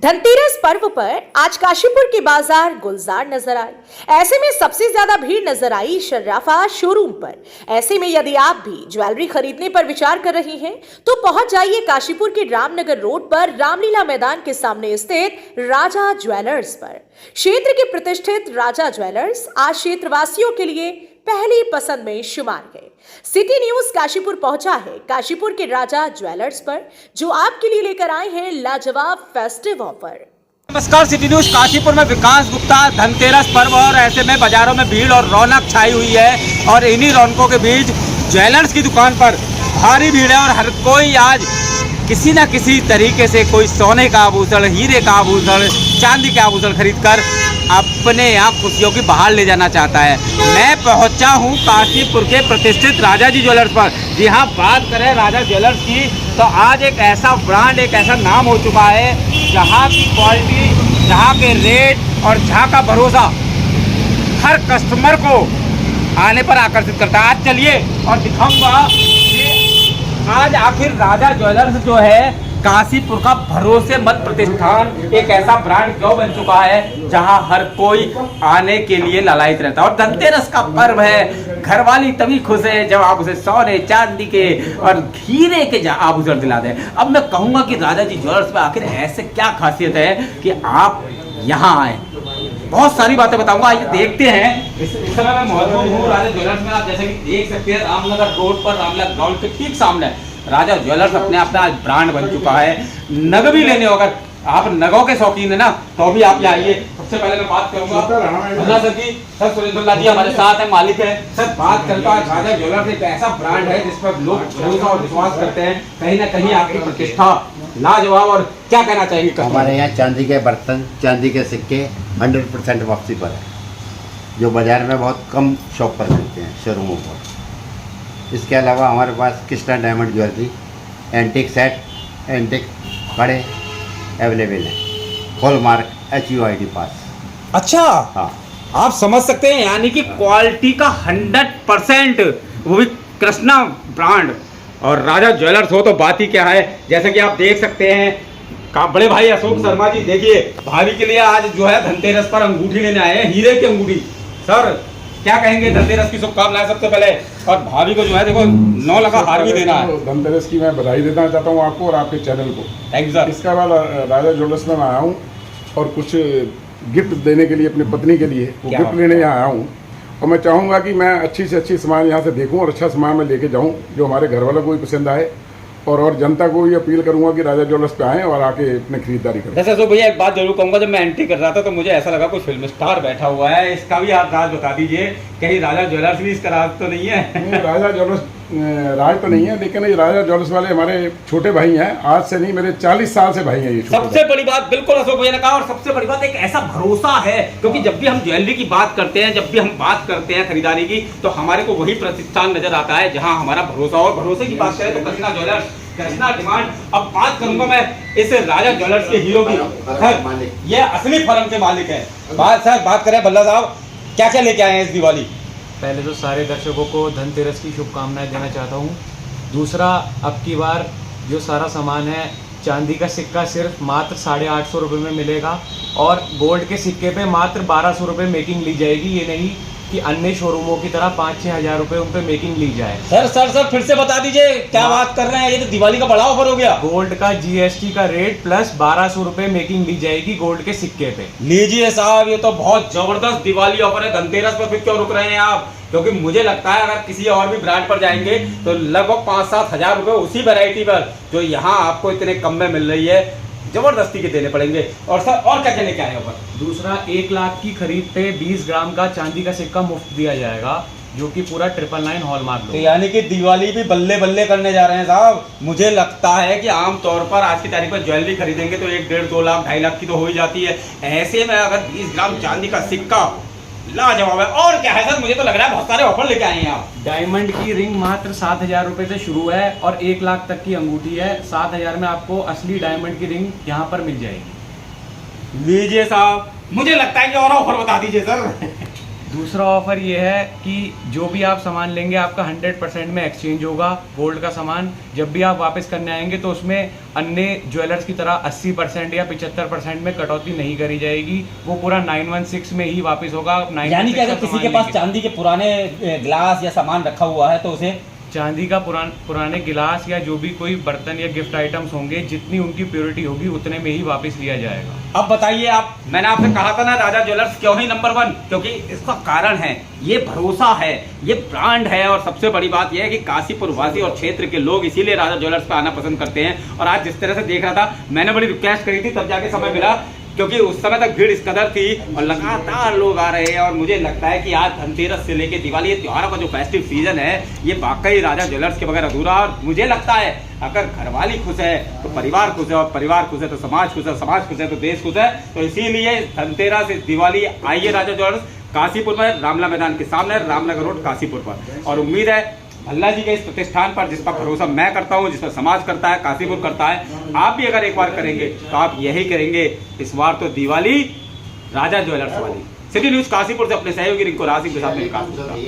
धनतेरस पर्व पर आज काशीपुर के बाजार गुलजार नजर आए। ऐसे में सबसे ज्यादा भीड़ नजर आई शर्राफा शोरूम पर। ऐसे में यदि आप भी ज्वेलरी खरीदने पर विचार कर रहे हैं तो पहुंच जाइए काशीपुर के रामनगर रोड पर रामलीला मैदान के सामने स्थित राजा ज्वेलर्स पर। क्षेत्र के प्रतिष्ठित राजा ज्वेलर्स आज क्षेत्रवासियों के लिए पहली पसंद में शुमार है। सिटी न्यूज काशीपुर पहुंचा है काशीपुर के राजा ज्वेलर्स पर, जो आपके लिए लेकर आए हैं लाजवाब फेस्टिव ऑफर। नमस्कार, सिटी न्यूज काशीपुर में विकास गुप्ता। धनतेरस पर्व और ऐसे में बाजारों में भीड़ और रौनक छाई हुई है और इन्हीं रौनकों के बीच ज्वेलर्स की दुकान पर भारी भीड़ है और हर कोई आज किसी न किसी तरीके से कोई सोने का आभूषण, हीरे का आभूषण, चांदी का आभूषण खरीदकर अपने यहाँ खुशियों की बहार ले जाना चाहता है। मैं पहुँचा हूँ काशीपुर के प्रतिष्ठित राजा जी ज्वेलर्स पर। जी हाँ, बात करें राजा ज्वेलर्स की तो आज एक ऐसा ब्रांड, एक ऐसा नाम हो चुका है जहाँ की क्वालिटी, जहाँ के रेट और जहाँ का भरोसा हर कस्टमर को आने पर आकर्षित करता है। आज चलिए और दिखाऊंगा कि आज आखिर राजा ज्वेलर्स जो है काशीपुर का भरोसेमंद प्रतिष्ठान, एक ऐसा ब्रांड क्यों बन चुका है जहां हर कोई आने के लिए लालायित रहता है। और धनतेरस का पर्व है, घरवाली तभी खुश है जब आप उसे सोने, चांदी के और हीरे के आभूषण दिला दें। अब मैं कहूंगा कि राजा जी ज्वेलर्स में आखिर ऐसे क्या खासियत है कि आप यहाँ आए। बहुत सारी बातें बताऊंगा, आइए देखते हैं। इस समय मैं मौजूद हूँ राजा ज्वेलर्स में। आप जैसे कि देख सकते हैं रामनगर रोड पर, रामनगर ग्राउंड के ठीक सामने राजा ज्वेलर्स अपने आप में आज ब्रांड बन चुका है। नग भी लेने हो, अगर आप नगों के शौकीन है ना तो भी आप यहाँ आइए। सबसे पहले मैं बात करूंगा सर की, सर सुरेंद्र जी हमारे साथ है, मालिक है। सर बात करता है राजा ज्वेलर्स एक ऐसा ब्रांड है जिस पर लोग भरोसा और विश्वास करते हैं। कहीं ना कहीं आपकी प्रतिष्ठा लाजवाब। और क्या कहना चाहेंगे? हमारे यहाँ चांदी के बर्तन, चांदी के सिक्के 100% वापसी पर है, जो बाजार में बहुत कम शॉप पर मिलते हैं, शोरूमों पर। इसके अलावा हमारे पास Krishna diamond jewellery, antique set, antique कड़े अवेलेबल हैं, हॉलमार्क HUID पास। अच्छा हाँ, आप समझ सकते हैं, यानी कि क्वालिटी का 100%, वो भी कृष्णा ब्रांड और राजा ज्वेलर्स हो तो बात ही क्या है। जैसे कि आप देख सकते हैं का बड़े भाई अशोक शर्मा जी, देखिए भाभी के लिए आज जो है धनतेरस पर अंगूठी लेने आए हैं, हीरे की अंगूठी। सर क्या कहेंगे? धनतेरस की शुभकामनाएं सबसे पहले। और भाभी को जो है देखो 9 लाख हार भी देना है। धनतेरस की मैं बधाई देना चाहता हूँ आपको और आपके चैनल को। Thank you sir. इसके बाद राजा ज्वेलर्स में आया हूँ और कुछ गिफ्ट देने के लिए अपनी पत्नी के लिए वो गिफ्ट लेने यहाँ आया हूँ। और मैं चाहूँगा कि मैं अच्छी से अच्छी सामान यहाँ से देखूँ और अच्छा सामान मैं लेके जाऊँ जो हमारे घर वालों को भी पसंद आए। और जनता को ये अपील करूंगा कि राजा ज्वेलर्स पे आएँ और आके अपने खरीदारी करें। जैसे तो भैया एक बात जरूर कहूँगा, जब मैं एंट्री कर रहा था तो मुझे ऐसा लगा कोई फिल्म स्टार बैठा हुआ है। इसका भी आप राज बता दीजिए, कहीं राजा ज्वेलर्स भी इसका राज तो नहीं है? राजा ज्वेलर्स राज तो नहीं है, लेकिन ये राजा ज्वेलर्स वाले हमारे छोटे भाई हैं। आज से नहीं, मेरे 40 साल से भाई हैं ये। सबसे बड़ी बात बिल्कुल अशोक भैया ने कहा, और सबसे बड़ी बात एक ऐसा भरोसा है, क्योंकि जब भी हम ज्वेलरी की बात करते हैं, जब भी हम बात करते हैं खरीदारी की, तो हमारे को वही प्रतिष्ठान नजर आता है जहां हमारा भरोसा। और भरोसे की बात करें तो कृष्णा ज्वेलर्स, कृष्णा डिमांड। अब बात करूंगा मैं इस राजा ज्वेलर्स के हीरो की। सर ये असली फर्म के मालिक है। बात करें भल्ला साहब, क्या क्या लेके आए हैं इस दिवाली? पहले तो सारे दर्शकों को धनतेरस की शुभकामनाएं देना चाहता हूं। दूसरा, अब की बार जो सारा सामान है, चांदी का सिक्का सिर्फ मात्र 850 रुपये में मिलेगा और गोल्ड के सिक्के पे मात्र 1200 रुपये मेकिंग ली जाएगी। ये नहीं कि अन्य शोरूमों की तरह 5-6 हज़ार रुपये उन पे मेकिंग ली जाए। सर फिर से बता दीजिए क्या बात कर रहे हैं? ये तो दिवाली का बड़ा ऑफर हो गया। गोल्ड का GST का रेट प्लस 1200 रुपये मेकिंग ली जाएगी गोल्ड के सिक्के पे। लीजिए साहब, ये तो बहुत जबरदस्त दिवाली ऑफर है। धनतेरस पर फिर क्यों रुक रहे हैं आप? क्योंकि मुझे लगता है अगर किसी और भी ब्रांड पर जाएंगे तो लगभग 5-7 हज़ार रुपये उसी वैरायटी पर जो यहाँ आपको इतने कम में मिल रही है, जबरदस्ती के देने पड़ेंगे। और सर और क्या क्या लेके आए ऊपर? दूसरा, 1 लाख की खरीद पे 20 ग्राम का चांदी का सिक्का मुफ्त दिया जाएगा, जो कि पूरा 999 हॉलमार्क। तो यानी कि दिवाली भी बल्ले बल्ले करने जा रहे हैं साहब। मुझे लगता है कि आमतौर पर आज की तारीख पर ज्वेलरी खरीदेंगे तो 1-1.5-2 लाख 2.5 लाख की तो हो ही जाती है। ऐसे में अगर 20 ग्राम चांदी का सिक्का, लाजवाब है। और क्या है सर? मुझे तो लग रहा है बहुत सारे ऑफर लेके आए हैं आप। डायमंड की रिंग मात्र 7,000 रुपये से शुरू है और 1 लाख तक की अंगूठी है। 7,000 में आपको असली डायमंड की रिंग यहाँ पर मिल जाएगी। लीजिए साहब, मुझे लगता है कि और ऑफर बता दीजिए सर। दूसरा ऑफर ये है कि जो भी आप सामान लेंगे आपका 100% में एक्सचेंज होगा गोल्ड का सामान। जब भी आप वापस करने आएंगे तो उसमें अन्य ज्वेलर्स की तरह 80% या 75% में कटौती नहीं करी जाएगी, वो पूरा 916 में ही वापस होगा। यानी कि अगर किसी के पास चांदी के पुराने ग्लास या सामान रखा हुआ है तो उसे चांदी का पुराने गिलास या जो भी कोई बर्तन या गिफ्ट आइटम्स होंगे, जितनी उनकी प्योरिटी होगी उतने में ही वापस लिया जाएगा। अब बताइए आप, मैंने आपसे कहा था ना राजा ज्वेलर्स क्यों ही नंबर 1, क्योंकि इसका कारण है, ये भरोसा है, ये ब्रांड है, और सबसे बड़ी बात यह है कि काशीपुर वासी और क्षेत्र के लोग इसीलिए राजा ज्वेलर्स पे आना पसंद करते हैं। और आज जिस तरह से देख रहा था, मैंने बड़ी रिक्वेस्ट करी थी तब जाके समय मिला, क्योंकि उस समय तक भीड़ इस कदर थी और लगातार लोग आ रहे हैं। और मुझे लगता है कि आज धनतेरस से लेके दिवाली, ये त्योहारों का जो फेस्टिव सीजन है, ये वाकई राजा ज्वेलर्स के बगैर अधूरा। और मुझे लगता है अगर घरवाली खुश है तो परिवार खुश है, और परिवार खुश है तो समाज खुश है, समाज खुश है तो देश खुश है। तो इसीलिए धनतेरस से दिवाली आइए राजा ज्वेलर्स काशीपुर में, रामला मैदान के सामने, रामनगर रोड काशीपुर पर। और उम्मीद है भल्ला जी के इस प्रतिष्ठान पर, जिस पर भरोसा मैं करता हूँ, जिस पर समाज करता है, काशीपुर करता है, आप भी अगर एक बार करेंगे तो आप यही करेंगे। इस बार तो दिवाली राजा ज्वेलर्स वाली। सिटी न्यूज काशीपुर से अपने सहयोगी रिंकू रासिक के साथ में विकास।